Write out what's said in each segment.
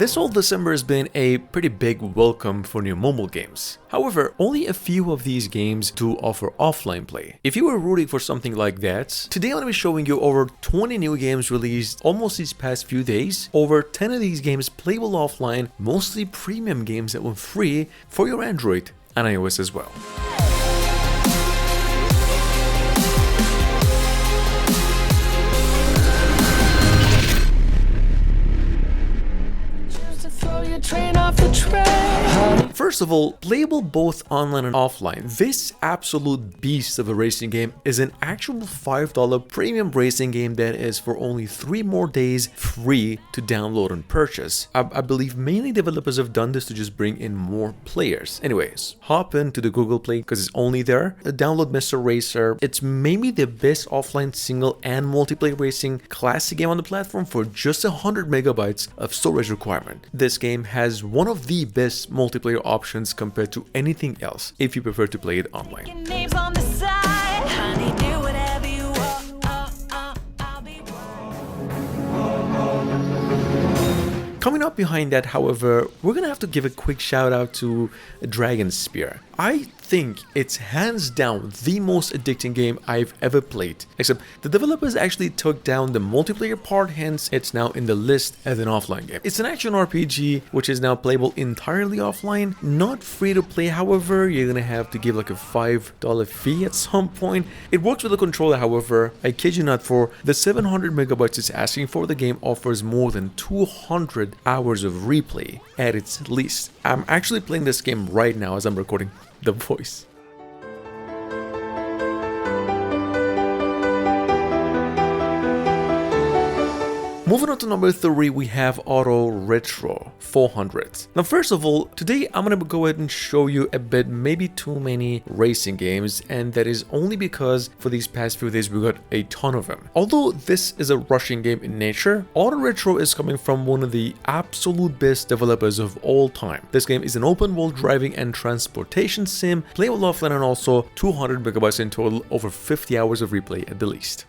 This whole December has been a pretty big welcome for new mobile games. However, only a few of these games do offer offline play. If you were rooting for something like that, today I'm going to be showing you over 20 new games released almost these past few days. Over 10 of these games playable offline, mostly premium games that were free for your Android and iOS as well. First of all, playable both online and offline, this absolute beast of a racing game is an actual $5 premium racing game that is for only 3 more days free to download and purchase. I believe mainly developers have done this to just bring in more players. Anyways, hop into the Google Play because it's only there. Download Mr. Racer. It's maybe the best offline single and multiplayer racing classic game on the platform for just 100 megabytes of storage requirement. This game has one of the best multiplayer options compared to anything else if you prefer to play it online. Coming up behind that, however, we're gonna have to give a quick shout out to Dragon Spear. I think it's hands down the most addicting game I've ever played, except the developers actually took down the multiplayer part, hence it's now in the list as an offline game. It's an action RPG which is now playable entirely offline, not free to play. However, you're gonna have to give like a $5 fee at some point. It works with a controller, however, I kid you not, for the 700 megabytes it's asking for, the game offers more than 200 hours of replay at its least. I'm actually playing this game right now as I'm recording the voice. Moving on to number 3, we have Auto Retro 400. Now, first of all, today I'm gonna go ahead and show you a bit, maybe too many racing games, and that is only because for these past few days we got a ton of them. Although this is a rushing game in nature, Auto Retro is coming from one of the absolute best developers of all time. This game is an open world driving and transportation sim, playable offline, and also 200 megabytes in total, over 50 hours of replay at the least.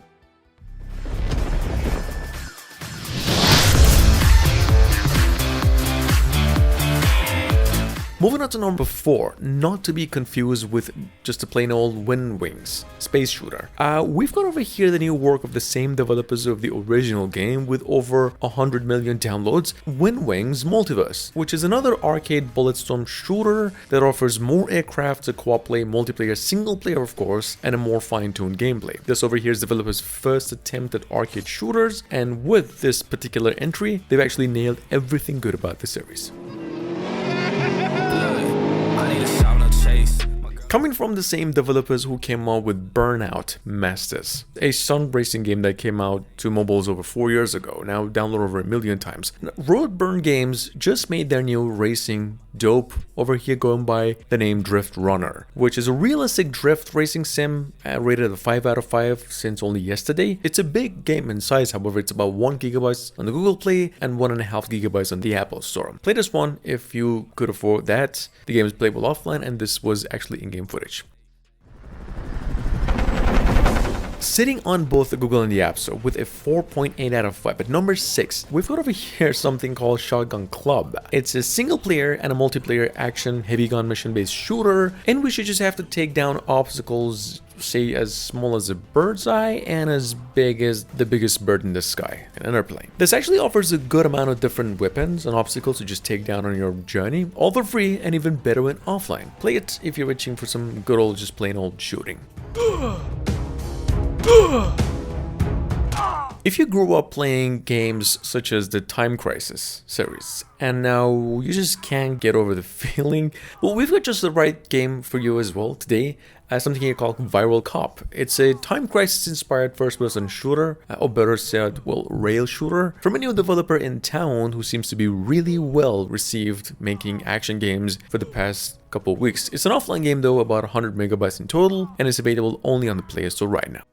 Moving on to number 4, not to be confused with just a plain old Wind Wings space shooter. We've got over here the new work of the same developers of the original game with over 100 million downloads, Wind Wings Multiverse, which is another arcade bulletstorm shooter that offers more aircraft, a co-op play, multiplayer, single player of course, and a more fine-tuned gameplay. This over here is developers' first attempt at arcade shooters, and with this particular entry, they've actually nailed everything good about the series. Coming from the same developers who came out with Burnout Masters, a stunt racing game that came out to mobiles over 4 years ago, now downloaded over 1 million times. Roadburn Games just made their new racing dope over here, going by the name Drift Runner, which is a realistic drift racing sim rated a 5 out of 5 since only yesterday. It's a big game in size, however, it's about 1 gigabyte on the Google Play and 1.5 gigabytes on the Apple Store. Play this one if you could afford that. The game is playable offline, and this was actually in-game footage. Sitting on both the Google and the App Store with a 4.8 out of 5. At number 6, we've got over here something called Shotgun Club. It's a single player and a multiplayer action heavy gun mission based shooter in which you just have to take down obstacles, say as small as a bird's eye and as big as the biggest bird in the sky, an airplane. This actually offers a good amount of different weapons and obstacles to just take down on your journey, all for free and even better when offline. Play it if you're itching for some good old, just plain old shooting. If you grew up playing games such as the Time Crisis series, and now you just can't get over the feeling, well, we've got just the right game for you as well today. Something here called Viral Cop. It's a Time Crisis inspired first-person shooter, or better said, well, rail shooter, from a new developer in town who seems to be really well received making action games for the past couple of weeks. It's an offline game though, about 100 megabytes in total, and it's available only on the Play Store right now.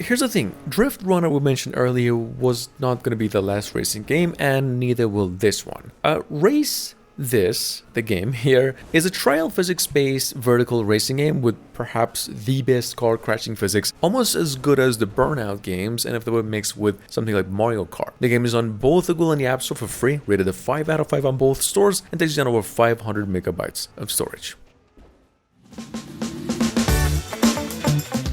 Here's the thing, Drift Runner we mentioned earlier was not going to be the last racing game, and neither will this one. Race This, the game here, is a trial physics-based vertical racing game with perhaps the best car crashing physics, almost as good as the Burnout games, and if they were mixed with something like Mario Kart. The game is on both the Google and the App Store for free, rated a 5 out of 5 on both stores, and takes down over 500 megabytes of storage.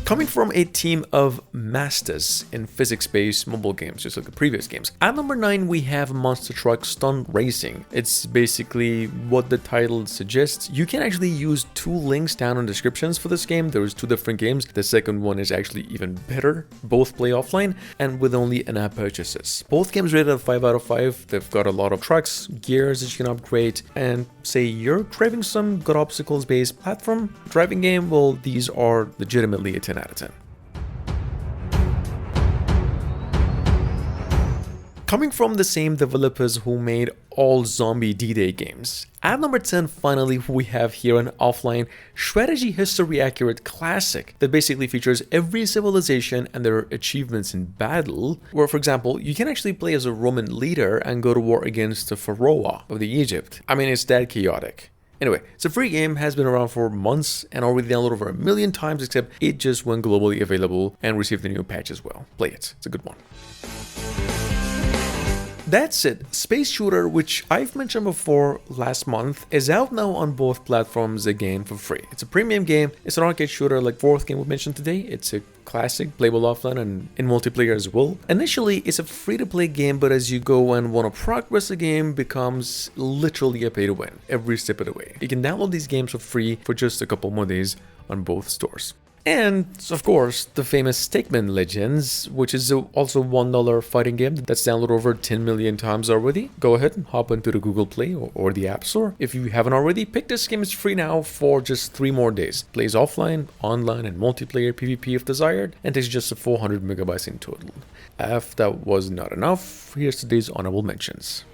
Coming from a team of masters in physics-based mobile games, just like the previous games. At number 9, we have Monster Truck Stunt Racing. It's basically what the title suggests. You can actually use 2 links down in descriptions for this game. There's 2 different games. The second one is actually even better. Both play offline and with only in-app purchases. Both games rated a 5 out of 5. They've got a lot of trucks, gears that you can upgrade, and say you're driving some good obstacles-based platform driving game, well, these are legitimately a 10 out of 10. Coming from the same developers who made all zombie D-Day games. At number 10, finally, we have here an offline strategy history accurate classic that basically features every civilization and their achievements in battle, where, for example, you can actually play as a Roman leader and go to war against the Pharaoh of the Egypt. I mean, it's that chaotic. Anyway, it's a free game, has been around for months and already downloaded over 1 million times, except it just went globally available and received a new patch as well. Play it, it's a good one. That's it. Space Shooter, which I've mentioned before last month, is out now on both platforms again for free. It's a premium game, it's an arcade shooter like 4th game we mentioned today. It's a classic, playable offline and in multiplayer as well. Initially, it's a free-to-play game, but as you go and want to progress the game, becomes literally a pay-to-win every step of the way. You can download these games for free for just a couple more days on both stores. And, of course, the famous Stickman Legends, which is also $1 fighting game that's downloaded over 10 million times already. Go ahead and hop into the Google Play or the App Store. If you haven't already, pick this game. It's free now for just 3 more days. Plays offline, online, and multiplayer PvP if desired, and takes just 400 megabytes in total. If that was not enough, here's today's honorable mentions.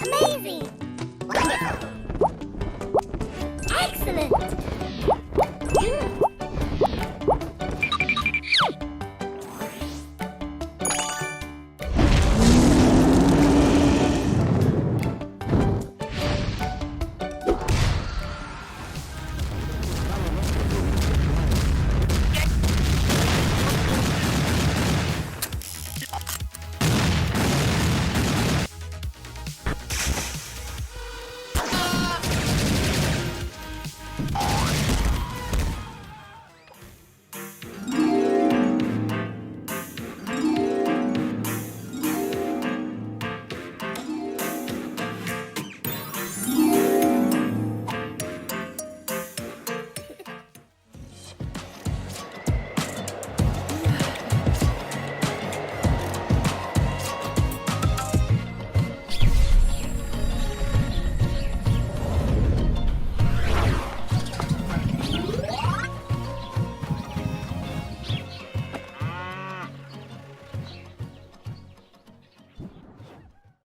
Amazing!